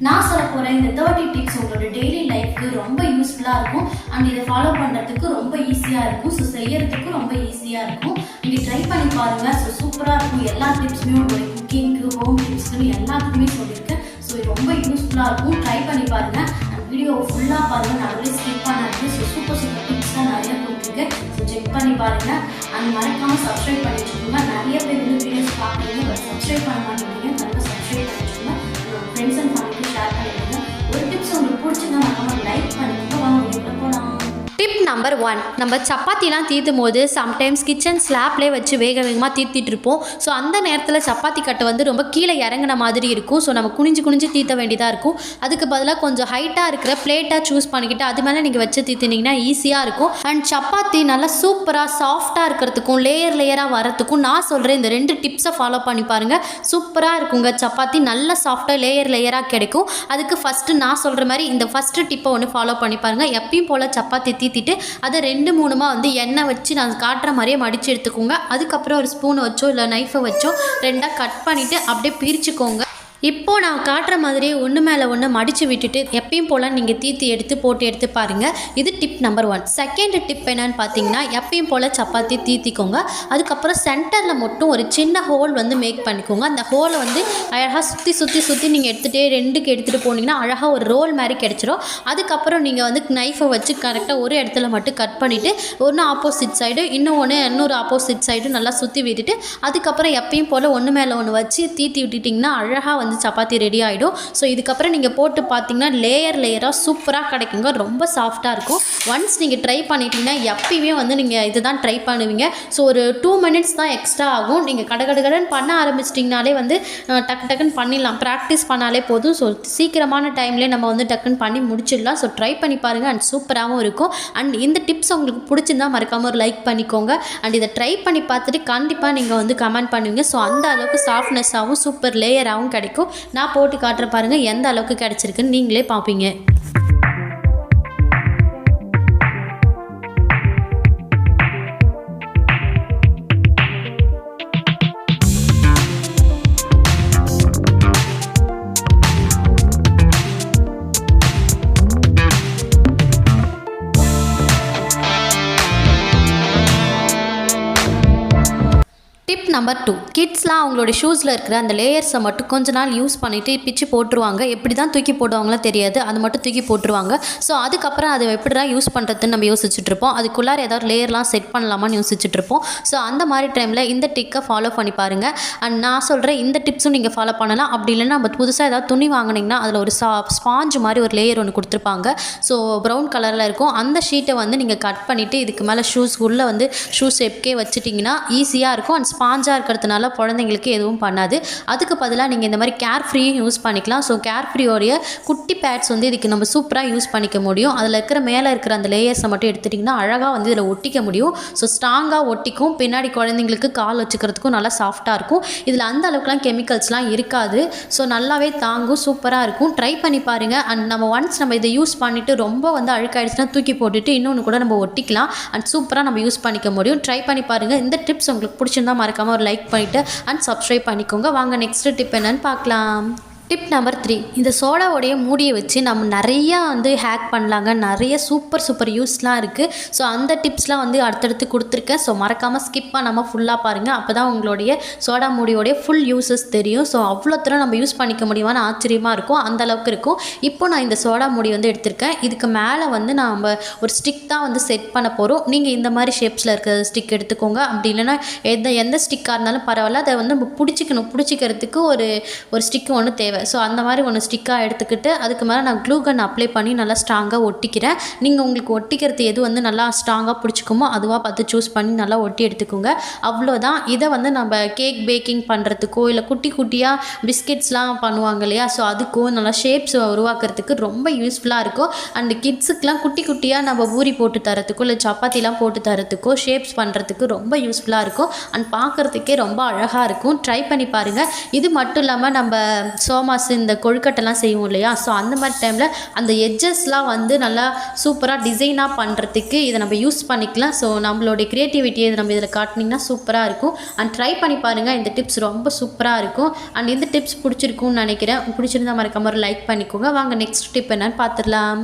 நான் சொல்ல போகிற இந்த 30 டிப்ஸ் உங்களோட டெய்லி லைஃப்க்கு ரொம்ப யூஸ்ஃபுல்லாக இருக்கும் அண்ட் இதை ஃபாலோ பண்ணுறதுக்கு ரொம்ப ஈஸியாக இருக்கும். ஸோ செய்யறதுக்கு ரொம்ப ஈஸியாக இருக்கும். நீங்கள் ட்ரை பண்ணி பாருங்கள். ஸோ சூப்பராக இருக்கும். எல்லா டிப்ஸுமே உங்களுடைய குக்கிங்க்கு, ஹோம் டிப்ஸ்க்குன்னு எல்லாத்துக்குமே சொல்லியிருக்கேன். ஸோ இது ரொம்ப யூஸ்ஃபுல்லாக இருக்கும். ட்ரை பண்ணி பாருங்கள். அண்ட் வீடியோவை ஃபுல்லாக பாருங்கள். நிறைய ஸ்கிப் பண்ணாது. ஸோ சூப்பர் டிப்ஸ் தான் நிறைய கொடுத்துருக்கேன். ஸோ செக் பண்ணி பாருங்கள். அண்ட் மறக்காமல் சப்ஸ்கிரைப் பண்ணி வச்சுக்கோங்க. நிறைய பேர் வந்து வீடியோஸ் பார்க்குறீங்க, பட் சப்ஸ்கிரைப் பண்ண மாட்டேங்கிறீங்க. கண்டிப்பாக சப்ஸ்கிரைப் பண்ணி வச்சுக்கோங்க. ஃப்ரெண்ட்ஸ் அண்ட் ஃபேமிலிக்கு ஷேர் பண்ணிடுங்க. ஒரு டிப்ஸ் உங்களுக்கு பிடிச்சிருந்தா மறக்காம லைக் பண்ணுங்க. வாங்க வீடியோக்குள்ள போகலாம். டிப் நம்பர் 1, நம்ம சப்பாத்திலாம் தீர்த்தும் போது சம்டைம்ஸ் கிச்சன் ஸ்லாப்லேயே வச்சு வேகமாக தீர்த்திட்டு இருப்போம். ஸோ அந்த நேரத்தில் சப்பாத்தி கட்டை வந்து ரொம்ப கீழே இறங்கின மாதிரி இருக்கும். ஸோ நம்ம குனிஞ்சு தீர்த்த வேண்டியதாக இருக்கும். அதுக்கு பதிலாக கொஞ்சம் ஹைட்டாக இருக்கிற பிளேட்டாக சூஸ் பண்ணிக்கிட்டு அது மேலே நீங்கள் வச்சு தீர்த்தினீங்கன்னா ஈஸியாக இருக்கும். அண்ட் சப்பாத்தி நல்லா சூப்பராக சாஃப்டாக இருக்கிறதுக்கும் லேயராக வரத்துக்கும் நான் சொல்கிறேன் இந்த 2 டிப்ஸை ஃபாலோ பண்ணி பாருங்கள். சூப்பராக இருக்குங்க. சப்பாத்தி நல்லா சாஃப்டாக லேயராக கிடைக்கும். அதுக்கு ஃபஸ்ட்டு நான் சொல்கிற மாதிரி இந்த ஃபஸ்ட்டு டிப்பை ஒன்று ஃபாலோ பண்ணி பாருங்கள். எப்பயும் போல் சப்பாத்தி தீத்திட்டு அதை 2-3 வந்து எண்ணெய் வச்சு நான் காட்டுற மாதிரியே மடித்து எடுத்துக்கோங்க. அதுக்கப்புறம் ஒரு ஸ்பூனை வச்சோ இல்லை நைஃபை வச்சோ 2ஆக கட் பண்ணிவிட்டு அப்படியே பிரிச்சுக்கோங்க. இப்போது நான் காட்டுற மாதிரியே ஒன்று மேலே ஒன்று மடித்து விட்டுட்டு எப்பயும் போல் நீங்கள் தீர்த்தி எடுத்து பாருங்கள். இது டிப் நம்பர் 1. செகண்ட் டிப் என்னன்னு பார்த்தீங்கன்னா, எப்பயும் போல் சப்பாத்தி தீர்த்திக்கோங்க. அதுக்கப்புறம் சென்டரில் மட்டும் ஒரு சின்ன ஹோல் வந்து மேக் பண்ணிக்கோங்க. அந்த ஹோலை வந்து அழகாக சுற்றி நீங்கள் எடுத்துகிட்டு போனீங்கன்னா அழகாக ஒரு ரோல் மாதிரி கிடச்சிரும். அதுக்கப்புறம் நீங்கள் வந்து நைஃபை வச்சு கரெக்டாக ஒரு இடத்துல மட்டும் கட் பண்ணிவிட்டு ஒன்று ஆப்போசிட் சைடு இன்னொரு ஆப்போசிட் சைடு நல்லா சுற்றி விட்டுட்டு அதுக்கப்புறம் எப்பயும் போல் ஒன்று மேலே ஒன்று வச்சு தீர்த்தி விட்டுட்டிங்கன்னா அழகாக வந்து சப்பாத்தி ரெடி ஆகிடும். ஸோ இதுக்கப்புறம் நீங்கள் போட்டு பார்த்தீங்கன்னா லேயராக சூப்பராக கிடைக்குங்க. ரொம்ப சாஃப்டாக இருக்கும். ஒன்ஸ் நீங்கள் ட்ரை பண்ணிட்டீங்கன்னா எப்பயுமே வந்து நீங்கள் இதுதான் ட்ரை பண்ணுவீங்க. ஸோ ஒரு 2 மினிட்ஸ் தான் எக்ஸ்ட்ரா ஆகும். நீங்கள் கடகடன்னு பண்ண ஆரம்பிச்சிட்டிங்கனாலே வந்து டக்குன்னு பண்ணிடலாம். ப்ராக்டிஸ் பண்ணாலே போதும். ஸோ சீக்கிரமான டைம்லேயே நம்ம வந்து டக்குன்னு பண்ணி முடிச்சிடலாம். ஸோ ட்ரை பண்ணி பாருங்கள். அண்ட் சூப்பராகவும் இருக்கும். அண்ட் இந்த டிப்ஸ் உங்களுக்கு பிடிச்சிருந்தா மறக்காமல் ஒரு லைக் பண்ணிக்கோங்க. அண்ட் இதை ட்ரை பண்ணி பார்த்துட்டு கண்டிப்பாக நீங்கள் வந்து கமெண்ட் பண்ணுவீங்க. ஸோ அந்த அளவுக்கு சாஃப்ட்னஸாகவும் சூப்பர் லேயராகவும் கிடைக்கும். நான் போட்டு காட்டுற பாருங்க எந்த அளவுக்கு கிடைச்சிருக்குன்னு நீங்களே பார்ப்பீங்க. டிப் நம்பர் 2, கிட்ஸ்லாம் அவங்களோட ஷூஸில் இருக்கிற அந்த லேயர்ஸை மட்டும் கொஞ்ச நாள் யூஸ் பண்ணிவிட்டு பிச்சு போட்டுருவாங்க. எப்படி தான் தூக்கி போடுவாங்களாம் தெரியாது, அது மட்டும் தூக்கி போட்டுருவாங்க. ஸோ அதுக்கப்புறம் அதை எப்படி தான் யூஸ் பண்ணுறதுன்னு நம்ம யோசிச்சுட்ருப்போம். அதுக்குள்ளார ஏதாவது லேயர்லாம் செட் பண்ணலாமான்னு யோசிச்சுட்ருப்போம். ஸோ அந்த மாதிரி டைமில் இந்த டிக்கை ஃபாலோ பண்ணி பாருங்கள். அண்ட் நான் சொல்கிறேன் இந்த டிப்ஸும் நீங்கள் ஃபாலோ பண்ணலாம். அப்படி இல்லைன்னா நம்ம புதுசாக ஏதாவது துணி வாங்கினீங்கன்னா அதில் ஒரு ஸ்பாஞ்ச் மாதிரி ஒரு லேயர் ஒன்று கொடுத்துருப்பாங்க. ஸோ ப்ரௌன் கலரில் இருக்கும். அந்த ஷீட்டை வந்து நீங்கள் கட் பண்ணிவிட்டு இதுக்கு மேலே ஷூஸ் உள்ளே வந்து ஷூ ஷேப்கே வச்சுட்டிங்கன்னா ஈஸியாக இருக்கும். அண்ட் ஸ்பாஞ்சாக இருக்கிறதுனால குழந்தைங்களுக்கு எதுவும் பண்ணாது. அதுக்கு பதிலாக நீங்கள் இந்த மாதிரி கேர்ஃப்ரீயும் யூஸ் பண்ணிக்கலாம். ஸோ கேர்ஃப்ரீயோடைய குட்டி பேட்ஸ் வந்து இதுக்கு நம்ம சூப்பராக யூஸ் பண்ணிக்க முடியும். அதில் இருக்கிற மேலே இருக்கிற அந்த லேயர்ஸை மட்டும் எடுத்துட்டிங்கன்னா அழகாக வந்து இதில் ஒட்டிக்க முடியும். ஸோ ஸ்ட்ராங்காக ஒட்டிக்கும். பின்னாடி குழந்தைங்களுக்கு கால் வச்சுக்கிறதுக்கும் நல்லா சாஃப்டாக இருக்கும். இதில் அந்த அளவுக்குலாம் கெமிக்கல்ஸ்லாம் இருக்காது. ஸோ நல்லாவே தாங்கும். சூப்பராக இருக்கும். ட்ரை பண்ணி பாருங்கள். அண்ட் நம்ம இதை யூஸ் பண்ணிவிட்டு ரொம்ப வந்து அழுக்காயிடுச்சுன்னா தூக்கி போட்டுட்டு இன்னொன்று கூட நம்ம ஒட்டிக்கலாம். அண்ட் சூப்பராக நம்ம யூஸ் பண்ணிக்க முடியும். ட்ரை பண்ணி பாருங்கள். இந்த டிப்ஸ் உங்களுக்கு பிடிச்சிருந்தா மறக்காமல் ஒரு லைக் பண்ணிவிட்டு அண்ட் சப்ஸ்கிரைப் பண்ணிக்கோங்க. வாங்க நெக்ஸ்ட் டிப் என்னன்னு பார்க்கலாம். டிப் நம்பர் 3, இந்த சோடாவோடைய மூடியை வச்சு நம்ம நிறையா வந்து ஹேக் பண்ணலாங்க. நிறைய சூப்பர் யூஸ்லாம் இருக்குது. ஸோ அந்த டிப்ஸ்லாம் வந்து அடுத்தடுத்து கொடுத்துருக்கேன். ஸோ மறக்காமல் ஸ்கிப் பண்ணாமல் ஃபுல்லாக பாருங்கள். அப்போ தான் உங்களுடைய சோடா மூடியோடைய ஃபுல் யூஸஸ் தெரியும். ஸோ அவ்வளோ தூரம் நம்ம யூஸ் பண்ணிக்க முடியுமான்னு ஆச்சரியமாக இருக்கும். அந்த அளவுக்கு இருக்கும். இப்போ நான் இந்த சோடா மூடி வந்து எடுத்திருக்கேன். இதுக்கு மேலே வந்து நம்ம ஒரு ஸ்டிக் தான் வந்து செட் பண்ண போகிறோம். நீங்கள் இந்த மாதிரி ஷேப்ஸில் இருக்கிற ஸ்டிக் எடுத்துக்கோங்க. அப்படி இல்லைன்னா எந்த ஸ்டிக்காக இருந்தாலும் பரவாயில்ல. அதை வந்து நம்ம பிடிச்சிக்கிறதுக்கு ஒரு ஸ்டிக்கு ஒன்று தேவை. ஸோ அந்த மாதிரி ஒன்று ஸ்டிக்காக எடுத்துக்கிட்டு அதுக்கு மேலே நான் க்ளூ கன் அப்ளை பண்ணி நல்லா ஸ்ட்ராங்காக ஒட்டிக்கிறேன். நீங்கள் உங்களுக்கு ஒட்டிக்கிறது எது வந்து நல்லா ஸ்ட்ராங்காக பிடிச்சிக்குமோ அதுவாக பார்த்து சூஸ் பண்ணி நல்லா ஒட்டி எடுத்துக்கோங்க. அவ்வளோதான். இதை வந்து நம்ம கேக் பேக்கிங் பண்ணுறதுக்கோ இல்லை குட்டியாக பிஸ்கெட்ஸ்லாம் பண்ணுவாங்க இல்லையா, ஸோ அதுக்கும் நல்லா ஷேப்ஸ் உருவாக்குறதுக்கு ரொம்ப யூஸ்ஃபுல்லாக இருக்கும். அண்ட் கிட்ஸுக்கெலாம் குட்டியாக நம்ம பூரி போட்டு தரத்துக்கோ இல்லை சப்பாத்திலாம் போட்டு தரத்துக்கோ ஷேப்ஸ் பண்ணுறதுக்கு ரொம்ப யூஸ்ஃபுல்லாக இருக்கும். அண்ட் பார்க்குறதுக்கே ரொம்ப அழகாக இருக்கும். ட்ரை பண்ணி பாருங்கள். இது மட்டும் இல்லாமல் நம்ம மாசு இந்த கொழுக்கட்டைலாம் செய்வோம் இல்லையா, ஸோ அந்த மாதிரி டைமில் அந்த எட்ஜஸ்லாம் வந்து நல்லா சூப்பராக டிசைனாக பண்ணுறதுக்கு இதை நம்ம யூஸ் பண்ணிக்கலாம். ஸோ நம்மளுடைய க்ரியேட்டிவிட்டியை இதை நம்ம இதில் காட்டினீங்கன்னா சூப்பராக இருக்கும். அண்ட் ட்ரை பண்ணி பாருங்கள், இந்த டிப்ஸ் ரொம்ப சூப்பராக இருக்கும். அண்ட் இந்த டிப்ஸ் பிடிச்சிருக்கும்னு நினைக்கிறேன். பிடிச்சிருந்தா மறக்காம ஒரு லைக் பண்ணிக்கோங்க. வாங்க நெக்ஸ்ட் டிப் என்னன்னு பார்த்துடலாம்.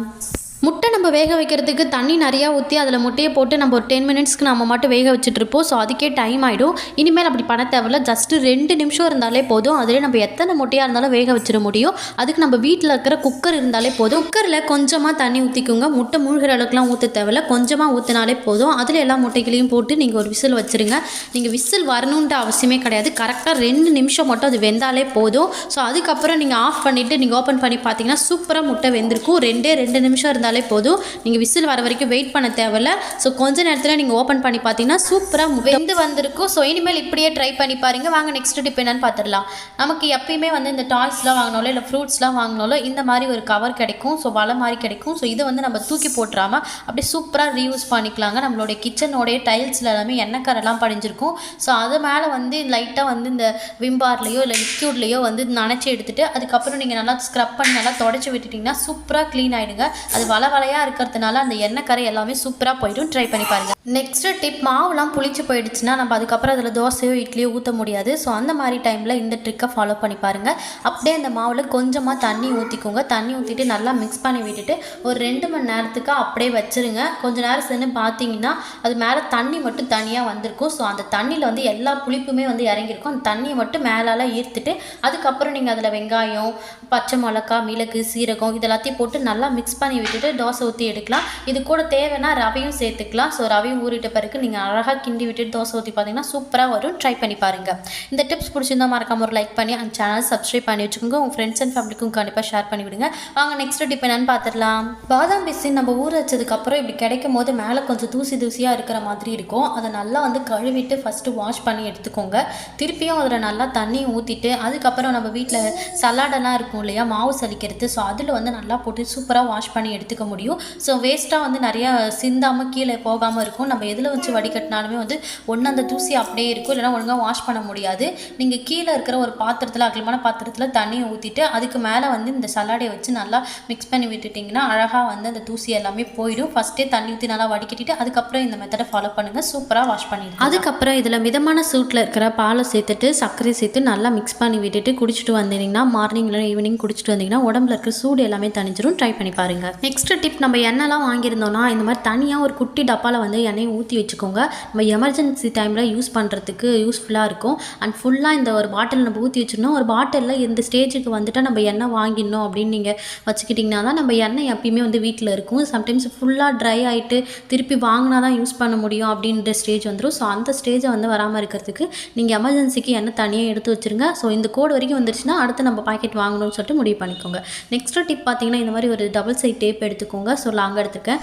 முட்டை நம்ம வேக வைக்கிறதுக்கு தண்ணி நிறையா ஊற்றி அதில் முட்டையை போட்டு நம்ம ஒரு 10 மினிட்ஸ்க்கு நம்ம மட்டும் வேக வச்சுட்ருப்போம். ஸோ அதுக்கே டைம் ஆகிடும். இனிமேல் அப்படி பண்ண தேவையில்ல. ஜஸ்ட்டு 2 நிமிஷம் இருந்தாலே போதும். அதிலே நம்ம எத்தனை முட்டையாக இருந்தாலும் வேக வச்சிட முடியும். அதுக்கு நம்ம வீட்டில் இருக்கிற குக்கர் இருந்தாலே போதும். குக்கரில் கொஞ்சமாக தண்ணி ஊற்றிக்கோங்க. முட்டை மூழ்கிற அளவுக்குலாம் ஊற்ற தேவையில்ல, கொஞ்சமாக ஊற்றினாலே போதும். அதில் எல்லா முட்டைகளையும் போட்டு நீங்கள் ஒரு விசில் வச்சுருங்க. நீங்கள் விசில் வரணுன்ற அவசியமே கிடையாது. கரெக்டாக 2 நிமிஷம் மட்டும் அது வெந்தாலே போதும். ஸோ அதுக்கப்புறம் நீங்கள் ஆஃப் பண்ணிவிட்டு நீங்கள் ஓப்பன் பண்ணி பார்த்தீங்கன்னா சூப்பராக முட்டை வெந்திருக்கும். 2 நிமிஷம் இருந்தாலே போதும். நீங்கள் விசில் வர வரைக்கும் வெயிட் பண்ண தேவையில்ல. ஸோ கொஞ்ச நேரத்தில் நீங்கள் ஓப்பன் பண்ணி பார்த்தீங்கன்னா சூப்பராக வெந்து வந்திருக்கும். ஸோ இனிமேல் இப்படியே ட்ரை பண்ணி பாருங்கள். வாங்க நெக்ஸ்ட் டிப் என்னன்னு பார்த்துடலாம். நமக்கு எப்பயுமே வந்து இந்த டாய்ஸ்லாம் வாங்கினாலோ இல்லை ஃப்ரூட்ஸ்லாம் வாங்கினாலோ இந்த மாதிரி ஒரு கவர் கிடைக்கும். ஸோ வலை மாதிரி கிடைக்கும். ஸோ இதை வந்து நம்ம தூக்கி போட்டுறாமல் அப்படியே சூப்பராக ரீயூஸ் பண்ணிக்கலாங்க. நம்மளுடைய கிச்சனோடைய டைல்ஸில் எல்லாமே எண்ணெய் கரெல்லாம் படிஞ்சிருக்கும். ஸோ அது மேலே வந்து லைட்டாக வந்து இந்த விம்பார்லேயோ இல்லை லிக்யூட்லேயோ வந்து நனைச்சி எடுத்துகிட்டு அதுக்கப்புறம் நீங்கள் நல்லா ஸ்க்ரப் பண்ணி நல்லா தொடச்சி விட்டுட்டிங்கன்னா சூப்பராக க்ளீன் ஆகிடுங்க. அது வலையாக இருக்கிறதுனால அந்த எண்ணெய் கரை எல்லாமே சூப்பராக போய்டும். ட்ரை பண்ணி பாருங்கள். நெக்ஸ்ட் டிப், மாவுலாம் புளிச்சு போயிடுச்சுன்னா நம்ம அதுக்கப்புறம் அதில் தோசையோ இட்லியோ ஊற்ற முடியாது. ஸோ அந்த மாதிரி டைமில் இந்த ட்ரிக்கை ஃபாலோ பண்ணி பாருங்கள். அப்படியே அந்த மாவில் கொஞ்சமாக தண்ணி ஊற்றிக்கோங்க. தண்ணி ஊற்றிட்டு நல்லா மிக்ஸ் பண்ணி விட்டுட்டு ஒரு 2 மணி நேரத்துக்கு அப்படியே வச்சுருங்க. கொஞ்சம் நேரம் சென்று பார்த்தீங்கன்னா அது மேலே தண்ணி மட்டும் தனியாக வந்திருக்கும். ஸோ அந்த தண்ணியில் வந்து எல்லா புளிப்புமே வந்து இறங்கியிருக்கும். அந்த தண்ணியை மட்டும் மேலால் ஈர்த்துட்டு அதுக்கப்புறம் நீங்கள் அதில் வெங்காயம், பச்சை மிளகா, மிளகு, சீரகம் இதெல்லாத்தையும் போட்டு நல்லா மிக்ஸ் பண்ணி விட்டுட்டு தோசை ஊற்றி எடுக்கலாம். இது கூட தேவைன்னா ரவையும் சேர்த்துக்கலாம். ஸோ ரவையும் ஊறிட்ட பிறகு நீங்கள் அழகாக கிண்டி விட்டுட்டு தோசை ஊற்றி பார்த்தீங்கன்னா சூப்பராக வரும். ட்ரை பண்ணி பாருங்கள். இந்த டிப்ஸ் பிடிச்சிருந்தா மறக்காம ஒரு லைக் பண்ணி அந்த சேனல் சப்ஸ்கிரைப் பண்ணி வச்சுக்கோங்க. உங்கள் ஃப்ரெண்ட்ஸ் அண்ட் ஃபேமிலிக்கும் கண்டிப்பாக ஷேர் பண்ணி விடுங்க. வாங்க நெக்ஸ்ட் டிப் என்னன்னு பார்த்துடலாம். பாதாம் பிசின் நம்ம ஊற வச்சதுக்கப்புறம் இப்படி கிடைக்கும் போது மேலே கொஞ்சம் தூசியாக இருக்கிற மாதிரி இருக்கும். அதை நல்லா வந்து கழுவிட்டு ஃபஸ்ட்டு வாஷ் பண்ணி எடுத்துக்கோங்க. திருப்பியும் அதில் நல்லா தண்ணி ஊற்றிட்டு அதுக்கப்புறம் நம்ம வீட்டில் சலாடெல்லாம் இருக்கும் இல்லையா, மாவு சலிக்கிறது. ஸோ அதில் வந்து நல்லா போட்டு சூப்பராக வாஷ் பண்ணி எடுத்துக்க முடியும். ஸோ வேஸ்ட்டாக வந்து நிறையா சிந்தாமல் கீழே போகாமல் இருக்கும். நம்ம எதில் வச்சு வடிகட்டினாலுமே வந்து ஒன்று அந்த தூசி அப்படியே இருக்கும், இல்லைனா ஒழுங்காக வாஷ் பண்ண முடியாது. நீங்கள் கீழே இருக்கிற ஒரு பாத்திரத்தில், அகலமான பாத்திரத்தில் தண்ணியை ஊற்றிட்டு அதுக்கு மேலே வந்து இந்த சலாடையை வச்சு நல்லா மிக்ஸ் பண்ணி விட்டுட்டிங்கன்னா அழகாக வந்து அந்த தூசி எல்லாமே போயிடும். ஃபஸ்ட்டே தண்ணி ஊற்றி நல்லா வடிகட்டிட்டு அதுக்கப்புறம் இந்த மெத்தடை ஃபாலோ பண்ணுங்கள். சூப்பராக வாஷ் பண்ணிடுங்க. அதுக்கப்புறம் இதில் மிதமான சூட்டில் இருக்கிற பாலை சேர்த்துட்டு சர்க்கரை சேர்த்து நல்லா மிக்ஸ் பண்ணி விட்டுட்டு குடிச்சிட்டு வந்தீங்கன்னா மார்னிங் இல்லை ஈவினிங் குடிச்சிட்டு வந்தீங்கன்னா உடம்புல இருக்கிற சூடு எல்லாமே தணிஞ்சிரும். ட்ரை பண்ணி பாருங்கள். நெக்ஸ்ட் டிப், நம்ம எண்ணெய்லாம் வாங்கியிருந்தோம்னா இந்த மாதிரி தனியாக ஒரு குட்டி டப்பாவில் வந்து எண்ணெயை ஊற்றி வச்சுக்கோங்க. நம்ம எமர்ஜென்சி டைமில் யூஸ் பண்ணுறதுக்கு யூஸ்ஃபுல்லாக இருக்கும். அண்ட் ஃபுல்லாக இந்த ஒரு பாட்டில் நம்ம ஊற்றி வச்சிடணும். ஒரு பாட்டிலில் இந்த ஸ்டேஜுக்கு வந்துட்டால் நம்ம எண்ணெய் வாங்கிடணும் அப்படின்னு நீங்கள் வச்சுக்கிட்டிங்கன்னா தான் நம்ம எண்ணெய் எப்பயுமே வந்து வீட்டில் இருக்கும். சம்டைம்ஸ் ஃபுல்லாக ட்ரை ஆகிட்டு திருப்பி வாங்கினா தான் யூஸ் பண்ண முடியும் அப்படின்ற ஸ்டேஜ் வந்துடும். ஸோ அந்த ஸ்டேஜை வந்து வராமல் இருக்கிறதுக்கு நீங்கள் எமர்ஜென்சிக்கு எண்ணெய் தனியாக எடுத்து வச்சுருங்க. ஸோ இந்த கோடு வரைக்கும் வந்துருச்சுன்னா அடுத்து நம்ம பாக்கெட் வாங்கணும்னு சொல்லிட்டு முடிவு பண்ணிக்கோங்க. நெக்ஸ்ட் டிப் பார்த்தீங்கன்னா இந்த மாதிரி ஒரு டபுள் சைட் டேப் எடுத்துக்கோங்க. ஸோ லாங்காக எடுத்துருக்கேன்.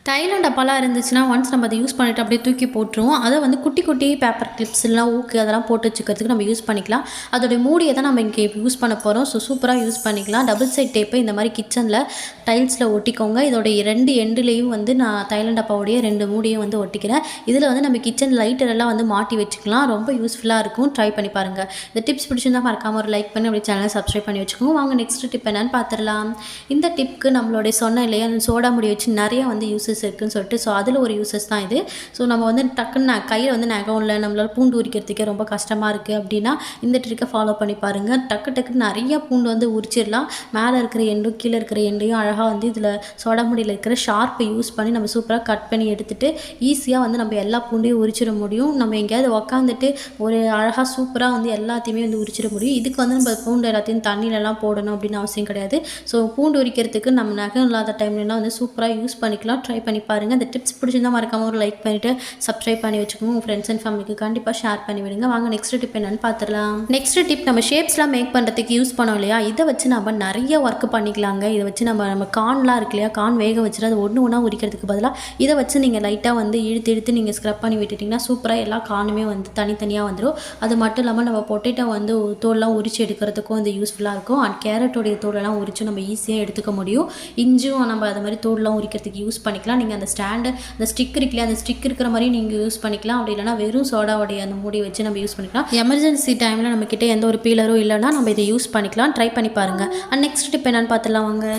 தைலம் டப்பாலாம் இருந்துச்சுன்னா ஒன்ஸ் நம்ம அதை யூஸ் பண்ணிவிட்டு அப்படியே தூக்கி போட்டுருவோம். அதை வந்து குட்டி குட்டி பேப்பர் கிளிப்ஸ் எல்லாம் ஊக்கு அதெல்லாம் போட்டு வச்சுக்கிறதுக்கு நம்ம யூஸ் பண்ணிக்கலாம். அதோடைய மூடியை தான் நம்ம இங்கே யூஸ் பண்ண போகிறோம். ஸோ சூப்பராக யூஸ் பண்ணிக்கலாம். டபுள் சைட் டேப்பை இந்த மாதிரி கிச்சனில் டைல்ஸில் ஒட்டிக்கோங்க. இதோடைய 2 எண்டுலேயும் வந்து நான் தைலம் டப்பாவுடைய 2 மூடியும் வந்து ஒட்டிக்கிறேன். இதில் வந்து நம்ம கிச்சன் லைட்டரெல்லாம் வந்து மாட்டி வச்சுக்கலாம். ரொம்ப யூஸ்ஃபுல்லாக இருக்கும். ட்ரை பண்ணி பாருங்கள். இந்த டிப்ஸ் பிடிச்சிருந்தா மறக்காமல் ஒரு லைக் பண்ணி அப்படியே சேனலை சப்ஸ்கிரைப் பண்ணி வச்சுக்கோங்க. வாங்க நெக்ஸ்ட் டிப் என்னன்னு பார்த்துடலாம். இந்த டிப்க்கு நம்மளுடைய சொன்ன இல்லையா அந்த சோடா முடி வச்சு நிறைய வந்து யூஸஸ் இருக்குன்னு சொல்லிட்டு, ஸோ அதில் ஒரு யூஸஸ் தான் இது. ஸோ நம்ம வந்து டக்குன்னு கையில் வந்து நகம் இல்லை, நம்மளால் பூண்டு உரிக்கிறதுக்கே ரொம்ப கஷ்டமாக இருக்குது அப்படின்னா இந்த ட்ரிக்கை ஃபாலோ பண்ணி பாருங்கள். டக்குன்னு நிறைய பூண்டு வந்து உரிச்சிடலாம். மேலே இருக்கிற எண்டும் கீழே இருக்கிற எண்டையும் அழகாக வந்து இதில் சோடா முடியில் இருக்கிற ஷார்ப்பை யூஸ் பண்ணி நம்ம சூப்பராக கட் பண்ணி எடுத்துகிட்டு ஈஸியாக வந்து நம்ம எல்லா பூண்டையும் உரிச்சிட முடியும். நம்ம எங்கேயாவது உக்காந்துட்டு ஒரு அழகாக சூப்பராக வந்து எல்லாத்தையுமே வந்து உரிச்சிட முடியும். இதுக்கு வந்து நம்ம பூண்டு எல்லாத்தையும் தண்ணியிலலாம் போடணும் அப்படின்னு அவசியம் கிடையாது. ஸோ பூண்டு உரிக்கிறதுக்கு நம்ம நகம் இல்லாத டைம்லலாம் வந்து சூப்பராக யூஸ் பண்ணிக்கலாம். ட்ரை பண்ணி பாருங்கள். இந்த டிப்ஸ் பிடிச்சிருந்தா மறக்காமல் ஒரு லைக் பண்ணிவிட்டு சப்ஸ்கிரைப் பண்ணி வச்சுக்கோங்க. உங்கள் ஃப்ரெண்ட்ஸ் அண்ட் ஃபேமிலிக்கு கண்டிப்பாக ஷேர் பண்ணி விடுங்க. வாங்க நெக்ஸ்ட் டிப் என்னன்னு பார்த்துடலாம். நெக்ஸ்ட் டிப், நம்ம ஷேப்ஸ்லாம் மேக் பண்ணுறதுக்கு யூஸ் பண்ணோம் இல்லையா, இதை வச்சு நம்ம நிறைய ஒர்க் பண்ணிக்கலாங்க. இதை வச்சு நம்ம கார்ன்லாம் இருக்கு இல்லையா, கார்ன் வேக வச்சுட்டு அது ஒன்று உரிக்கிறதுக்கு பதிலாக இதை வச்சு நீங்கள் லைட்டாக வந்து இழுத்து நீங்கள் ஸ்க்ரப் பண்ணி விட்டுட்டிங்கன்னா சூப்பராக எல்லா கார்னுமே வந்து தனித்தனியாக வந்துடும். அது மட்டும் இல்லாமல் நம்ம பொட்டேட்டோ வந்து தோல்லாம் உரிச்சு எடுக்கிறதுக்கும் வந்து யூஸ்ஃபுல்லாக இருக்கும். அண்ட் கேரட்டோடைய தோலெல்லாம் உரிச்சு நம்ம ஈஸியாக எடுத்துக்க முடியும். இஞ்சும் நம்ம அது மாதிரி தோல்லாம் உரிக்கிறதுக்கு யூஸ் பண்ணி பண்ணிக்கலாம். நீங்கள் அந்த ஸ்டாண்டு அந்த ஸ்டிக் இருக்குல்லையா, அந்த ஸ்டிக் இருக்கிற மாதிரி நீங்கள் யூஸ் பண்ணிக்கலாம். அப்படி இல்லைனா வெறும் சோடாவுடைய அந்த மூடி வச்சு நம்ம யூஸ் பண்ணிக்கலாம். எமர்ஜென்சி டைமில் நம்மக்கிட்ட எந்த ஒரு பீலரும் இல்லைனா நம்ம இதை யூஸ் பண்ணிக்கலாம். ட்ரை பண்ணி பாருங்கள். அண்ட் நெக்ஸ்ட் டிப் என்னென்னு பார்த்துலாம் வாங்க.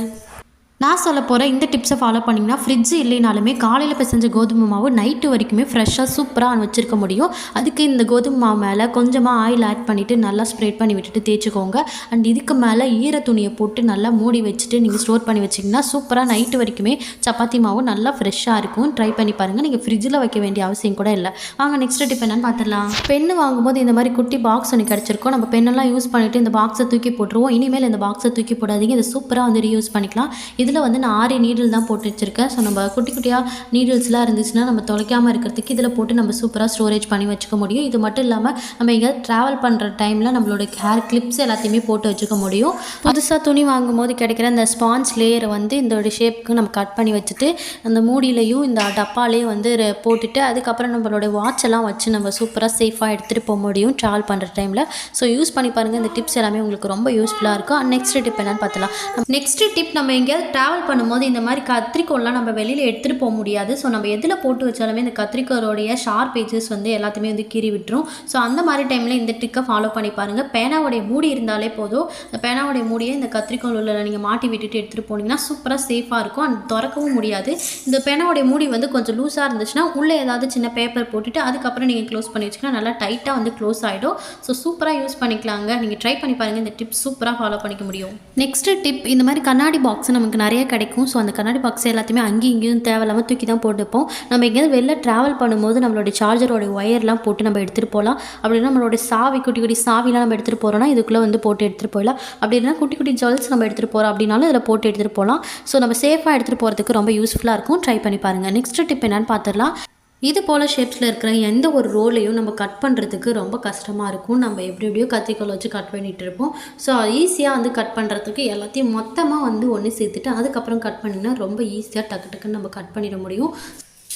நான் சொல்ல போகிற இந்த டிப்ஸை ஃபாலோ பண்ணிங்கன்னா ஃப்ரிட்ஜ் இல்லைனாலுமே காலையில் பிசைஞ்ச கோதுமை மாவு நைட்டு வரைக்குமே ஃப்ரெஷ்ஷாக சூப்பராக வச்சுருக்க முடியும். அதுக்கு இந்த கோதுமை மாவு மேலே கொஞ்சமாக ஆயில் ஆட் பண்ணிவிட்டு நல்லா ஸ்ப்ரெட் பண்ணி விட்டுட்டு தேய்ச்சிக்கோங்க. அண்ட் இதுக்கு மேலே ஈர துணியை போட்டு நல்லா மூடி வச்சுட்டு நீங்கள் ஸ்டோர் பண்ணி வச்சிங்கன்னா சூப்பராக நைட்டு வரைக்குமே சப்பாத்தி மாவு நல்லா ஃப்ரெஷ்ஷாக இருக்கும். ட்ரை பண்ணி பாருங்கள். நீங்கள் ஃப்ரிட்ஜில் வைக்க வேண்டிய அவசியம் கூட இல்லை. வாங்க நெக்ஸ்ட் டிப் என்னென்னு பார்த்துடலாம். பெண்ணு வாங்கும்போது இந்த மாதிரி குட்டி பாக்ஸ் ஒன்று கிடச்சிருக்கும். நம்ம பெண்ணெல்லாம் யூஸ் பண்ணிவிட்டு இந்த பாக்ஸை தூக்கி போட்டுருவோம். இனிமேல் இந்த பாக்ஸை தூக்கி போடாதீங்க. இதை சூப்பராக வந்து ரீயூஸ் பண்ணிக்கலாம். இதில் வந்து நான் 6 நீடில் தான் போட்டு வச்சுருக்கேன். ஸோ நம்ம குட்டி குட்டியாக நீடில்ஸ்லாம் இருந்துச்சுன்னா நம்ம தொலைக்காமல் இருக்கிறதுக்கு இதில் போட்டு நம்ம சூப்பராக ஸ்டோரேஜ் பண்ணி வச்சுக்க முடியும். இது மட்டும் இல்லாமல் நம்ம எங்கேயாவது ட்ராவல் பண்ணுற டைமில் நம்மளோட ஹேர் கிளிப்ஸ் எல்லாத்தையுமே போட்டு வச்சுக்க முடியும். புதுசாக துணி வாங்கும்போது கிடைக்கிற அந்த ஸ்பாஞ்ச் லேயரை வந்து இந்த ஷேப்புக்கு நம்ம கட் பண்ணி வச்சுட்டு அந்த மூடியிலையும் இந்த டப்பாலேயும் வந்து போட்டுட்டு அதுக்கப்புறம் நம்மளோட வாட்செல்லாம் வச்சு நம்ம சூப்பராக சேஃபாக எடுத்துகிட்டு போக முடியும் ட்ராவல் பண்ணுற டைமில். ஸோ யூஸ் பண்ணி பாருங்கள். இந்த டிப்ஸ் எல்லாமே உங்களுக்கு ரொம்ப யூஸ்ஃபுல்லாக இருக்கும். அண்ட் நெக்ஸ்ட் டிப் என்னென்னு பார்த்தலாம். நெக்ஸ்ட் டிப், நம்ம எங்கேயாவது ட்ராவல் பண்ணும்போது இந்த மாதிரி கத்திரிக்கோல்லாம் நம்ம வெளியில் எடுத்துகிட்டு போக முடியாது. ஸோ நம்ம எதில் போட்டு வச்சாலுமே இந்த கத்திரிக்கோருடைய ஷார்ப் ஏஜஸ் வந்து எல்லாத்தையுமே வந்து கீறி விட்டுரும். ஸோ அந்த மாதிரி டைமில் இந்த ட்ரிக்கை ஃபாலோ பண்ணி பாருங்கள். பேனாவுடைய மூடி இருந்தாலே போதும். இந்த பேனாவுடைய மூடியை இந்த கத்திரிக்கோள் உள்ள நீங்கள் மாட்டி விட்டுட்டு எடுத்துகிட்டு போனீங்கன்னா சூப்பராக சேஃபாக இருக்கும். அண்ட் திறக்கவும் முடியாது. இந்த பேனாவுடைய மூடி வந்து கொஞ்சம் லூஸாக இருந்துச்சுன்னா உள்ளே ஏதாவது சின்ன பேப்பர் போட்டுட்டு அதுக்கப்புறம் நீங்கள் க்ளோஸ் பண்ணி வச்சுக்கலாம். நல்லா டைட்டாக வந்து க்ளோஸ் ஆகிடும். ஸோ சூப்பராக யூஸ் பண்ணிக்கலாங்க. நீங்கள் ட்ரை பண்ணி பாருங்கள். இந்த டிப் சூப்பராக ஃபாலோ பண்ணிக்க முடியும். நெக்ஸ்ட் டிப், இந்த மாதிரி கண்ணாடி பாக்ஸ் நமக்கு நிறைய கிடைக்கும். ஸோ அந்த கண்ணாடி பாக்ஸ் எல்லாத்தையுமே அங்கேயும் இங்கேயும் தேவையில்லாமல் தூக்கி தான் போட்டுப்போம். நம்ம எங்கேயாவது வெளில ட்ராவல் பண்ணும்போது நம்மளோட சார்ஜரோட ஒயர்லாம் போட்டு நம்ம எடுத்துகிட்டு போகலாம். அப்படின்னா நம்மளோட சாவி குட்டி குட்டி சாவிலாம் நம்ம எடுத்துகிட்டு போகிறோம்னா இதுக்குள்ளே வந்து போட்டு எடுத்துகிட்டு போகலாம். அப்படி இல்லைனா குட்டி குட்டி ஜுவல்ஸ் நம்ம எடுத்துகிட்டு போகிறோம் அப்படின்னாலும் இதில் போட்டு எடுத்துகிட்டு போகலாம். ஸோ நம்ம சேஃபாக எடுத்துகிட்டு போகிறதுக்கு ரொம்ப யூஸ்ஃபுல்லாக இருக்கும். ட்ரை பண்ணி பாருங்கள். நெக்ஸ்ட் டிப் என்னென்னு பார்த்துடலாம். இது போல் ஷேப்ஸில் இருக்கிற எந்த ஒரு ரோலையும் நம்ம கட் பண்ணுறதுக்கு ரொம்ப கஷ்டமாக இருக்கும். நம்ம எப்படியோ கத்திரிக்கோல் வச்சு கட் பண்ணிகிட்டு இருப்போம். ஸோ ஈஸியாக வந்து கட் பண்ணுறதுக்கு எல்லாத்தையும் மொத்தமாக வந்து ஒன்று சேர்த்துட்டு அதுக்கப்புறம் கட் பண்ணிங்கன்னா ரொம்ப ஈஸியாக டக்கு டக்குன்னு நம்ம கட் பண்ணிட முடியும்.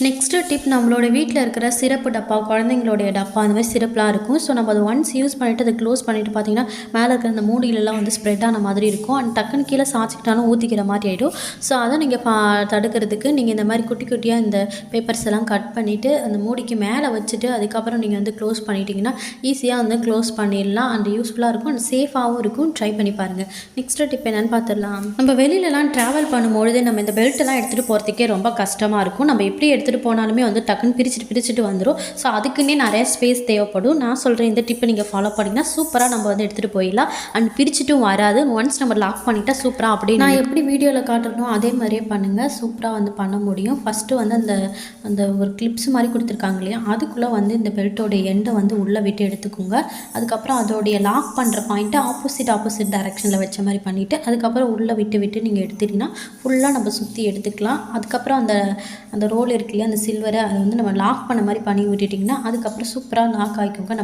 நெக்ஸ்ட்டு டிப், நம்மளோட வீட்டில் இருக்கிற சிரப்பு டப்பா, குழந்தைங்களுடைய டப்பா, அந்த மாதிரி சிரப்லாம் இருக்கும். ஸோ நம்ம அதை ஒன்ஸ் யூஸ் பண்ணிவிட்டு அதை க்ளோஸ் பண்ணிவிட்டு பார்த்திங்கன்னா மேலே இருக்கிற அந்த மூடியிலலாம் வந்து ஸ்ப்ரெட் ஆன மாதிரி இருக்கும். அண்ட் டக்குன்னு கீழே சாய்ச்சிக்கிட்டாலும் ஊற்றிக்கிற மாதிரி ஆகிடும். ஸோ அதை நீங்கள் தடுக்கிறதுக்கு நீங்கள் இந்த மாதிரி குட்டி குட்டியாக இந்த பேப்பர்ஸ் எல்லாம் கட் பண்ணிவிட்டு அந்த மூடிக்கு மேலே வச்சுட்டு அதுக்கப்புறம் நீங்கள் வந்து க்ளோஸ் பண்ணிட்டீங்கன்னா ஈஸியாக வந்து க்ளோஸ் பண்ணிடலாம். அண்ட் யூஸ்ஃபுல்லாக இருக்கும். அண்ட் சேஃபாகவும் இருக்கும். ட்ரை பண்ணி பாருங்கள். நெக்ஸ்ட்டு டிப் என்னென்னு பார்த்துடலாம். நம்ம வெளியிலலாம் ட்ராவல் பண்ணும்பொழுது நம்ம இந்த பெல்ட்டெல்லாம் எடுத்துகிட்டு போகிறதுக்கே ரொம்ப கஷ்டமாக இருக்கும். நம்ம எப்படி எடுத்துகிட்டு போனாலுமே வந்து டக்குன்னு பிரிச்சுட்டு வந்துடும். ஸோ அதுக்குன்னே நிறைய ஸ்பேஸ் தேவைப்படும். நான் சொல்கிறேன் இந்த டிப்பை நீங்கள் ஃபாலோ பண்ணிங்கன்னா சூப்பராக நம்ம வந்து எடுத்துகிட்டு போயிடலாம். அண்ட் பிரிச்சுட்டும் வராது. ஒன்ஸ் நம்ம லாக் பண்ணிட்டா சூப்பராக அப்படியே நான் எப்படி வீடியோவில் காட்டணும் அதே மாதிரியே பண்ணுங்கள். சூப்பராக வந்து பண்ண முடியும். ஃபஸ்ட்டு வந்து அந்த ஒரு கிளிப்ஸ் மாதிரி கொடுத்துருக்காங்க இல்லையா, அதுக்குள்ளே வந்து இந்த பெல்ட்டோட எண்டை வந்து உள்ளே விட்டு எடுத்துக்கோங்க. அதுக்கப்புறம் அதோடைய லாக் பண்ணுற பாயிண்ட்டை ஆப்போசிட் டைரெக்ஷனில் வச்ச மாதிரி பண்ணிவிட்டு அதுக்கப்புறம் உள்ளே விட்டு நீங்கள் எடுத்துட்டிங்கன்னா ஃபுல்லாக நம்ம சுற்றி எடுத்துக்கலாம். அதுக்கப்புறம் அந்த ரோல் இருக்கு இல்லையா, அந்த சில்வரை அதை வந்து நம்ம லாக் பண்ண மாதிரி பண்ணி விட்டுட்டிங்கன்னா அதுக்கப்புறம் சூப்பராக லாக் ஆகிக்கோங்க.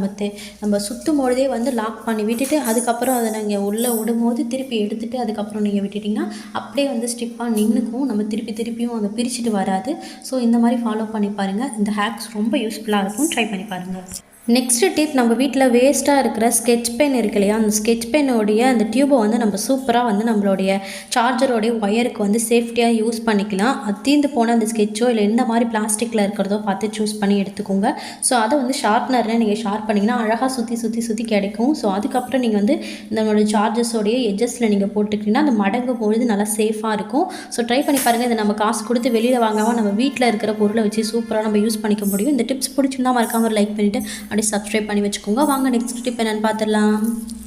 நம்ம சுற்றும் பொழுதே வந்து லாக் பண்ணி விட்டுட்டு அதுக்கப்புறம் அதை நீங்கள் உள்ளே விடும்போது திருப்பி எடுத்துகிட்டு அதுக்கப்புறம் நீங்கள் விட்டுட்டிங்கன்னா அப்படியே வந்து ஸ்டிப்பாக நின்றுக்கும். நம்ம திருப்பியும் அதை பிரிச்சுட்டு வராது. ஸோ இந்த மாதிரி ஃபாலோ பண்ணி பாருங்கள். இந்த ஹேக்ஸ் ரொம்ப யூஸ்ஃபுல்லாக இருக்கும். ட்ரை பண்ணி பாருங்கள். நெக்ஸ்ட்டு டிப், நம்ம வீட்டில் வேஸ்ட்டாக இருக்கிற ஸ்கெட்ச் பென் இருக்கு இல்லையா, அந்த ஸ்கெட்ச் பென்னோடைய அந்த டியூபை வந்து நம்ம சூப்பராக வந்து நம்மளுடைய சார்ஜரோடைய ஒயருக்கு வந்து சேஃப்டியாக யூஸ் பண்ணிக்கலாம். அது தீர்ந்து போன அந்த ஸ்கெட்சோ இல்லை எந்த மாதிரி பிளாஸ்டிக்கில் இருக்கிறதோ பார்த்து சூஸ் பண்ணி எடுத்துக்கோங்க. ஸோ அதை வந்து ஷார்ப்னரில் நீங்கள் ஷார்ப் பண்ணிங்கன்னா அழகாக சுற்றி கிடைக்கும். ஸோ அதுக்கப்புறம் நீங்கள் வந்து நம்மளோட சார்ஜஸோடைய எட்ஜஸில் நீங்கள் போட்டுக்கிட்டிங்கன்னா அந்த மடங்கும் பொழுது நல்லா சேஃபாக இருக்கும். ஸோ ட்ரை பண்ணி பாருங்கள். இதை நம்ம காசு கொடுத்து வெளியில் வாங்காமல் நம்ம வீட்டில் இருக்கிற பொருளை வச்சு சூப்பராக நம்ம யூஸ் பண்ணிக்க முடியும். இந்த டிப்ஸ் பிடிச்சிருந்தா மறக்காம ஒரு லைக் பண்ணிவிட்டு அப்படியே சப்ஸ்கிரைப் பண்ணி வச்சுக்கோங்க. வாங்க நெக்ஸ்ட் டிப் என்னென்னு பார்த்துடலாம்.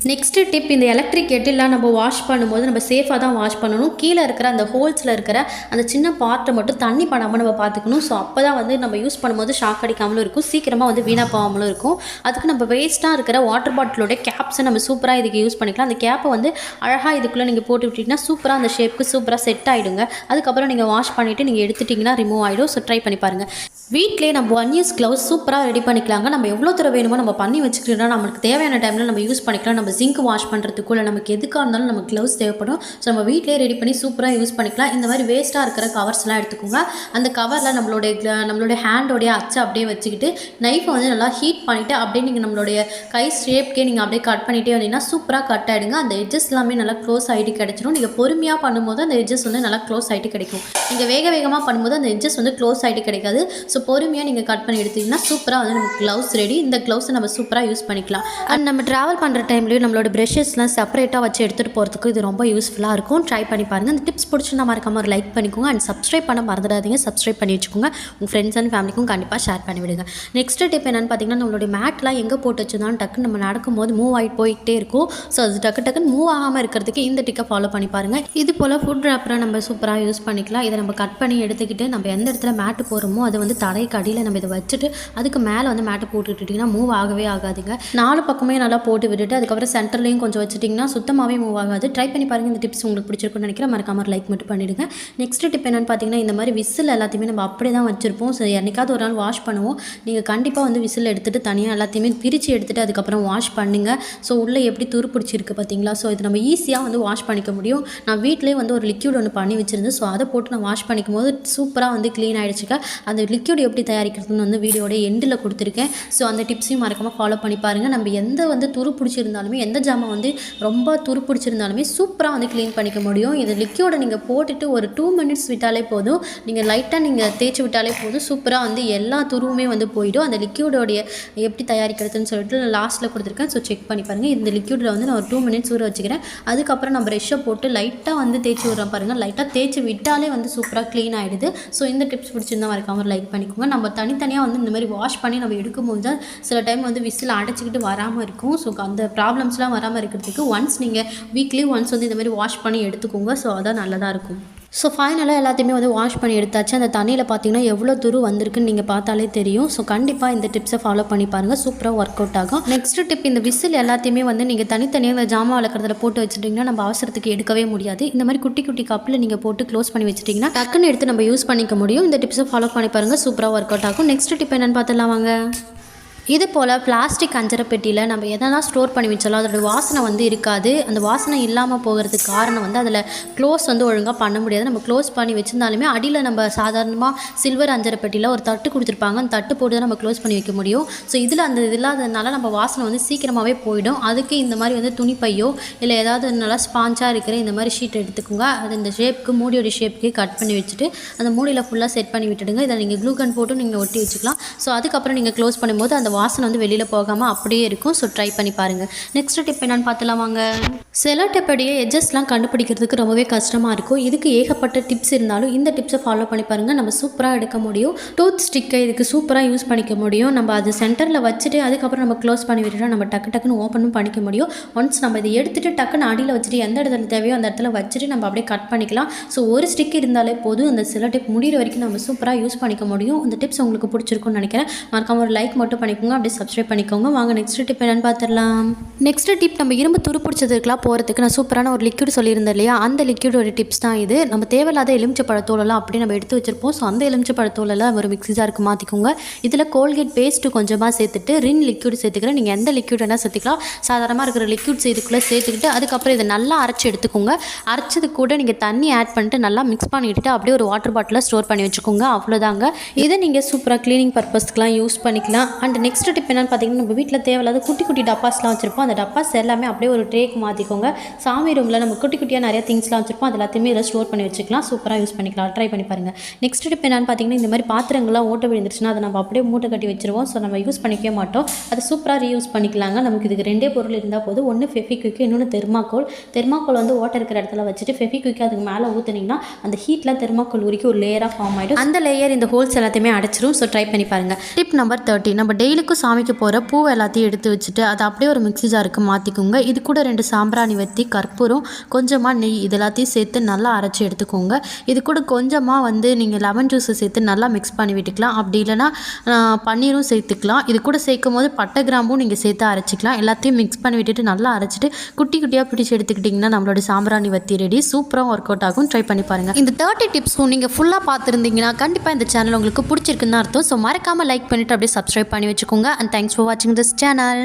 நெக்ஸ்ட்டு டிப், இந்த எலக்ட்ரிக் கெட்டிலாம் நம்ம வாஷ் பண்ணும்போது நம்ம சேஃபாக தான் வாஷ் பண்ணணும். கீழே இருக்கிற அந்த ஹோல்ஸில் இருக்கிற அந்த சின்ன பார்ட்டை மட்டும் தண்ணி படாமல் நம்ம பார்த்துக்கணும். ஸோ அப்போ தான் வந்து நம்ம யூஸ் பண்ணும்போது ஷாக் அடிக்காமலும் இருக்கும், சீக்கிரமாக வந்து வீணாக போகாமலும் இருக்கும். அதுக்கு நம்ம வேஸ்ட்டாக இருக்கிற வாட்டர் பாட்டிலோட கேப்ஸை நம்ம சூப்பராக இதுக்கு யூஸ் பண்ணிக்கலாம். அந்த கேப்பை வந்து அழகாக இதுக்குள்ளே நீங்கள் போட்டு விட்டிங்கன்னா சூப்பராக அந்த ஷேப்புக்கு சூப்பராக செட் ஆகிடுங்க. அதுக்கப்புறம் நீங்கள் வாஷ் பண்ணிவிட்டு நீங்கள் எடுத்துட்டிங்கன்னா ரிமூவ் ஆகிடும். ஸோ ட்ரை பண்ணி பாருங்கள். வீட்டிலே நம்ம 1 யூஸ் க்ளவுஸ் சூப்பராக ரெடி பண்ணிக்கலாங்க. நம்ம எவ்வளோ தூரம் வேணுமோ நம்ம பண்ணி வச்சுக்கிட்டோம்னா நமக்கு தேவையான டைமில் நம்ம யூஸ் பண்ணிக்கலாம். நம்ம சிங்க் வாஷ் பண்ணுறதுக்கோ இல்லை நமக்கு எதுக்காக இருந்தாலும் நமக்கு க்ளவுஸ் தேவைப்படும். ஸோ நம்ம வீட்டிலே ரெடி பண்ணி சூப்பராக யூஸ் பண்ணிக்கலாம். இந்த மாதிரி வேஸ்ட்டாக இருக்கிற கவர்ஸ்லாம் எடுத்துக்கோங்க. அந்த கவரில் நம்மளுடைய ஹேண்டோடைய அச்சை அப்படியே வச்சுக்கிட்டு நைஃபை வந்து நல்லா ஹீட் பண்ணிவிட்டு அப்படியே நீங்கள் நம்மளுடைய கை ஷேப்க்கே நீங்கள் அப்படியே கட் பண்ணிகிட்டே வந்தீங்கன்னா சூப்பராக கட் ஆகிடுங்க. அந்த எட்ஜஸ் எல்லாமே நல்லா க்ளோஸ் ஆகிட்டு கிடச்சிடும். நீங்கள் பொறுமையாக பண்ணும்போது அந்த எட்ஜஸ் வந்து நல்லா க்ளோஸ் ஆகிட்டு கிடைக்கும். நீங்கள் வேகமாக பண்ணும்போது அந்த எட்ஜஸ் வந்து க்ளோஸ் ஆகிட்டு கிடைக்காது. ஸோ பொறுமையாக நீங்கள் கட் பண்ணி எடுத்திங்கன்னா சூப்பராக வந்து நமக்கு க்ளவுஸ் ரெடி. இந்த க்ளவுஸை நம்ம சூப்பராக யூஸ் பண்ணிக்கலாம். அண்ட் நம்ம ட்ராவல் பண்ணுற டைம்லேயும் நம்மளோட ப்ரெஷஸ்லாம் செப்பரேட்டாக வச்சு எடுத்துகிட்டு போகிறதுக்கு இது ரொம்ப யூஸ்ஃபுல்லாக இருக்கும். ட்ரை பண்ணி பாருங்கள். இந்த டிப்ஸ் பிடிச்சிருந்தா மறக்காம ஒரு லைக் பண்ணிக்கோங்க. அண்ட் சப்ஸ்கிரைப் பண்ண மறந்துடாதீங்க. சப்ஸ்கிரைப் பண்ணி வச்சுக்கோங்க. உங்கள் ஃப்ரெண்ட்ஸ் அண்ட் ஃபேமிலிக்கும் கண்டிப்பாக ஷேர் பண்ணி விடுங்க. நெக்ஸ்ட் டிப் என்னென்னு பார்த்தீங்கன்னா, நம்மளுடைய மேட்லாம் எங்கே போட்டு வச்சிருந்தாலும் டக்குன்னு நம்ம நடக்கும்போது மூவ் ஆகிட்டு போயிட்டே இருக்கும். ஸோ அது டக்குன்னு மூவ் ஆகாமல் இருக்கிறதுக்கு இந்த டிக்கை ஃபாலோ பண்ணி பாருங்கள். இது போல் ஃபுட் ரேப்பரை நம்ம சூப்பராக யூஸ் பண்ணிக்கலாம். இதை நம்ம கட் பண்ணி எடுத்துக்கிட்டு நம்ம எந்த இடத்துல மேட்டு போகிறோமோ அதை வந்து தரைக்கு அடியில் நம்ம இதை வச்சுட்டு அதுக்கு மேலே வந்து மேட்டை போட்டுக்கிட்டிங்கன்னா மூவ் ஆகவே ஆகாதுங்க. 4 பக்கமே நல்லா போட்டு விட்டுட்டு அதுக்கப்புறம் சென்டர்லேயும் கொஞ்சம் வச்சுட்டிங்கன்னா சுத்தமாகவே மூவ் ஆகாது. ட்ரை பண்ணி பாருங்கள். இந்த டிப்ஸ் உங்களுக்கு பிடிச்சிருக்குன்னு நினைக்கிறேன். மறக்காம லைக் மட்டும் பண்ணிவிடுங்க. நெக்ஸ்ட் டிப் என்னென்னு பார்த்தீங்கன்னா, இந்த மாதிரி விசில் எல்லாத்தையுமே நம்ம அப்படியே தான் வச்சுருப்போம். ஸோ என்னைக்காவது ஒரு நாள் வாஷ் பண்ணுவோம். நீங்கள் கண்டிப்பாக வந்து விசில் எடுத்துகிட்டு தனியாக எல்லாத்தையுமே பிரித்து எடுத்துகிட்டு அதுக்கப்புறம் வாஷ் பண்ணுங்கள். ஸோ உள்ளே எப்படி துரு பிடிச்சிருக்கு பார்த்தீங்களா? ஸோ இது நம்ம ஈஸியாக வந்து வாஷ் பண்ணிக்க முடியும். நான் வீட்டிலே வந்து ஒரு லிக்யூட் ஒன்று பண்ணி வச்சுருந்தேன். ஸோ அதை போட்டு நான் வாஷ் பண்ணிக்கும் போது சூப்பராக வந்து க்ளீன் ஆகிடுச்சுக்க. அந்த லிக்யூட் எப்படி தயாரிக்கிறதுன்னு வந்து வீடியோட எண்டில் கொடுத்துருக்கேன். ஸோ அந்த டிப்ஸையும் மறக்காமல் ஃபாலோ பண்ணி பாருங்கள். நம்ம எந்த வந்து துரு பிடிச்சிருந்தாலுமே எந்த ஜாமான் வந்து ரொம்ப துரு பிடிச்சிருந்தாலுமே சூப்பராக வந்து க்ளீன் பண்ணிக்க முடியும். இது லிக்யூடை நீங்கள் போட்டுட்டு ஒரு 2 மினிட்ஸ் விட்டாலே போதும். நீங்கள் லைட்டாக நீங்கள் தேய்ச்சி விட்டாலே போதும். சூப்பராக வந்து எல்லா துருவுமே வந்து போயிடும். அந்த லிக்யூடோடைய எப்படி தயாரிக்கிறதுன்னு சொல்லிட்டு லாஸ்ட்டில் கொடுத்துருக்கேன். ஸோ செக் பண்ணி பாருங்கள். இந்த லிக்யூடில் வந்து நான் ஒரு 2 மினிட்ஸ் ஊற வச்சுக்கிறேன். அதுக்கப்புறம் நான் ப்ரெஷ்ஷை போட்டு லைட்டாக வந்து தேய்ச்சி விட்றேன் பாருங்கள். லைட்டாக தேய்ச்சி விட்டாலே வந்து சூப்பராக க்ளீன் ஆகிடுது. ஸோ இந்த டிப்ஸ் பிடிச்சிருந்தா மறக்காம லைக் பண்ணிக்கோங்க. நம்ம தனித்தனியாக வந்து இந்த மாதிரி வாஷ் பண்ணி நம்ம எடுக்கும்போது தான் சில டைம் வந்து விசில் அடைச்சிக்கிட்டு வராமல் இருக்கும். ஸோ அந்த ப்ராப்ளம்ஸ்லாம் வராமல் இருக்கிறதுக்கு ஒன்ஸ் நீங்கள் வீக்லி ஒன்ஸ் வந்து இந்த மாதிரி வாஷ் பண்ணி எடுத்துக்கோங்க. ஸோ அதான் நல்லதாக இருக்கும். ஸோ ஃபைனலாக எல்லாத்தையுமே வந்து வாஷ் பண்ணி எடுத்தாச்சு. அந்த தண்ணியில் பார்த்தீங்கன்னா எவ்வளோ துரு வந்திருக்குன்னு நீங்கள் பார்த்தாலே தெரியும். ஸோ கண்டிப்பாக இந்த டிப்ஸை ஃபாலோ பண்ணி பாருங்கள். சூப்பராக ஒர்க் அவுட் ஆகும். நெக்ஸ்ட் டிப், இந்த விசில் எல்லாத்தையுமே வந்து நீங்கள் தனித்தனியாக இந்த ஜாமான் வளர்க்குறதுல போட்டு வச்சுட்டிங்கன்னா நம்ம அவசரத்துக்கு எடுக்கவே முடியாது. இந்த மாதிரி குட்டி குட்டி கப்பில் நீங்கள் போட்டு க்ளோஸ் பண்ணி வச்சுட்டிங்கன்னா டக்குன்னு எடுத்து நம்ம யூஸ் பண்ணிக்க முடியும். இந்த டிப்ஸை ஃபாலோ பண்ணி பாருங்கள். சூப்பராக ஒர்க் அவுட் ஆகும். நெக்ஸ்ட் டிப் என்னென்னு பார்த்துலாம் வாங்க. இது போல் பிளாஸ்டிக் அஞ்சரை பெட்டியில் நம்ம எதெல்லாம் ஸ்டோர் பண்ணி வச்சாலும் அதோடய வாசனை வந்து இருக்காது. அந்த வாசனை இல்லாமல் போகிறதுக்கு காரணம் வந்து அதில் க்ளோஸ் வந்து ஒழுங்காக பண்ண முடியாது. நம்ம க்ளோஸ் பண்ணி வச்சுருந்தாலுமே அடியில் நம்ம சாதாரணமாக சில்வர் அஞ்சரை பெட்டியில் ஒரு தட்டு கொடுத்துருப்பாங்க. அந்த தட்டு போட்டு தான் நம்ம க்ளோஸ் பண்ணி வைக்க முடியும். ஸோ இதில் அந்த இது இல்லாததுனால நம்ம வாசனை வந்து சீக்கிரமாகவே போயிடும். அதுக்கு இந்த மாதிரி வந்து துணிப்பையோ இல்லை ஏதாவது நல்லா ஸ்பாஞ்சாக இருக்கிற இந்த மாதிரி ஷீட் எடுத்துக்கோங்க. அது இந்த ஷேப்புக்கு மூடியோட ஷேப்புக்கு கட் பண்ணி வச்சுட்டு அந்த மூடியில் ஃபுல்லாக செட் பண்ணி விட்டுடுங்க. இதை நீங்கள் க்ளூ கன் போட்டு நீங்கள் ஒட்டி வச்சுக்கலாம். ஸோ அதுக்கப்புறம் நீங்கள் க்ளோஸ் பண்ணும்போது அந்த வாசனை வந்து வெளியில் போகாமல் அப்படியே இருக்கும். ஸோ ட்ரை பண்ணி பாருங்கள். நெக்ஸ்ட் டிப் என்னென்னு பார்த்துலாம் வாங்க. செலோ டேப்போடைய எட்ஜஸ்லாம் கண்டுபிடிக்கிறதுக்கு ரொம்பவே கஷ்டமாக இருக்கும். இதுக்கு ஏகப்பட்ட டிப்ஸ் இருந்தாலும் இந்த டிப்ஸை ஃபாலோ பண்ணி பாருங்கள். நம்ம சூப்பராக எடுக்க முடியும். டூத் ஸ்டிக்கை இதுக்கு சூப்பராக யூஸ் பண்ணிக்க முடியும். நம்ம அது சென்டரில் வச்சுட்டு அதுக்கப்புறம் நம்ம க்ளோஸ் பண்ணி விட்டுட்டா நம்ம டக்குன்னு ஓப்பனும் பண்ணிக்க முடியும். ஒன்ஸ் நம்ம இதை எடுத்துகிட்டு டக்குன்னு அடியில் வச்சுட்டு எந்த இடத்துல தேவையோ அந்த இடத்துல வச்சுட்டு நம்ம அப்படியே கட் பண்ணிக்கலாம். ஸோ ஒரு ஸ்டிக் இருந்தாலே போதும். அந்த செலோ டேப் முடிகிற வரைக்கும் நம்ம சூப்பராக யூஸ் பண்ணிக்க முடியும். இந்த டிப்ஸ் உங்களுக்கு பிடிச்சிருக்குன்னு நினைக்கிறேன். மறக்காம ஒரு லைக் மட்டும் பண்ணிக்கோங்க. அப்படியே சப்ஸ்கிரைப் பண்ணிக்கோங்க. வாங்க நெக்ஸ்ட் டிப் என்னன்னு பார்த்துடலாம். நெக்ஸ்ட் டிப், நம்ம இரும்பு துரு பிடிச்சதுக்கெலாம் போகிறதுக்கு நான் சூப்பரான ஒரு லிக்யூட் சொல்லியிருந்தேன் இல்லையா, அந்த லிக்யூடோட டிப்ஸ் தான் இது. நம்ம தேவையில்லாத எலுமிச்சப்பழத்தோலெல்லாம் அப்படியே நம்ம எடுத்து வச்சிருப்போம். ஸோ அந்த எலுமிச்சப்பழத்தோலெல்லாம் ஒரு மிக்ஸி ஜாருக்கு மாற்றிக்கோங்க. இதில் கோல்கேட் பேஸ்ட்டு கொஞ்சமாக சேர்த்துட்டு ரின் லிக்யூட் சேர்த்துக்கிறேன். நீங்கள் எந்த லிக்யூட் வேணால் சேர்த்துக்கலாம். சாதாரணமாக இருக்கிற லிக்யூட்ஸ் இதுக்குள்ளே சேர்த்துக்கிட்டு அதுக்கப்புறம் இதை நல்லா அரைச்சி எடுத்துக்கோங்க. அரைச்சது கூட நீங்கள் தண்ணி ஆட் பண்ணிட்டு நல்லா மிக்ஸ் பண்ணிவிட்டு அப்படியே ஒரு வாட்டர் பாட்டிலில் ஸ்டோர் பண்ணி வச்சுக்கோங்க. அவ்வளோதாங்க. இதை நீங்கள் சூப்பராக க்ளீனிங் பர்பஸ்க்குலாம் யூஸ் பண்ணிக்கலாம். அண்ட் நெக்ஸ்ட் டிப் என்னென்னு பார்த்தீங்கன்னா, நம்ம வீட்டில் தேவையில்லாத குட்டி குட்டி டப்பாஸ்லாம் வச்சுருப்போம். அந்த டப்பாஸ் எல்லாமே அப்படியே ஒரு ட்ரேக்கு மாற்றிக்கோங்க. சாமி ரூமில் நம்ம குட்டி குட்டியாக நிறைய திங்ஸ்லாம் வச்சுருப்போம். அது எல்லாத்தையுமே இதில் ஸ்டோர் பண்ணி வச்சுக்கலாம். சூப்பராக யூஸ் பண்ணிக்கலாம். ட்ரை பண்ணி பாருங்கள். நெக்ஸ்ட் டிப் என்னென்னு பார்த்தீங்கன்னா, இந்த மாதிரி பாத்திரங்கள்லாம் ஓட்ட விழுந்துருச்சுன்னா அதை நம்ம அப்படியே மூட்டை கட்டி வச்சுருவோம். ஸோ நம்ம யூஸ் பண்ணிக்கவே மாட்டோம். அதை சூப்பராக ரீயூஸ் பண்ணிக்கலாங்க. நமக்கு இதுக்கு 2 பொருள் இருந்தால் போதும். ஒன்று ஃபெவிக்விக், இன்னொன்று தெர்மாக்கோல் வந்து ஓட்டர் இருக்கிற இடத்துல வச்சுட்டு ஃபெவிக்விக் அதுக்கு மேலே ஊற்றுனீங்கன்னா அந்த ஹீட்டில் தெர்மாக்கோல் உரிக்கி ஒரு லேயராக ஃபார்ம் ஆகிடும். அந்த லேயர் இந்த ஹோல்ஸ் எல்லாத்தையுமே அடைச்சிரும். ஸோ ட்ரை பண்ணி பாருங்கள். டிப் நம்பர் 30, நம்ம டெய்லிக்கும் சாமிக்கு போகிற பூ எல்லாத்தையும் எடுத்து வச்சுட்டு அதை அப்படியே ஒரு மிக்ஸி ஜாருக்கு மாற்றிக்கோங்க. இது கூட 2 சாம்பிராணி வத்தி, கற்பூரம், கொஞ்சமாக நெய் இது எல்லாத்தையும் சேர்த்து நல்லா அரைச்சி எடுத்துக்கோங்க. இது கூட கொஞ்சமாக வந்து நீங்கள் லெமன் ஜூஸை சேர்த்து நல்லா மிக்ஸ் பண்ணி விட்டுக்கலாம். அப்படி இல்லைனா பன்னீரும் சேர்த்துக்கலாம். இது கூட சேர்க்கும் போது பட்டை கிராம்பும் நீங்கள் சேர்த்து அரைச்சிக்கலாம். எல்லாத்தையும் மிக்ஸ் பண்ணி விட்டுட்டு நல்லா அரைச்சிட்டு குட்டி குட்டியாக பிடிச்சி எடுத்துக்கிட்டிங்கன்னா நம்மளோட சாம்பிராணி வத்தி ரெடி. சூப்பராக ஒர்க் அவுட் ஆகும். ட்ரை பண்ணி பாருங்கள். இந்த 30 டிப்ஸும் நீங்கள் ஃபுல்லாக பார்த்துருந்தீங்கன்னா கண்டிப்பாக இந்த சேனல் உங்களுக்கு பிடிச்சிருக்குன்னு அர்த்தம். ஸோ மறக்காமல் லைக் பண்ணிவிட்டு அப்படியே சப்ஸ்கிரைப் பண்ணி வச்சுக்கோங்க. வச்சுக்கோங்க. அண்ட் தேங்க்ஸ் ஃபார் வாட்சிங் திஸ் சேனல்.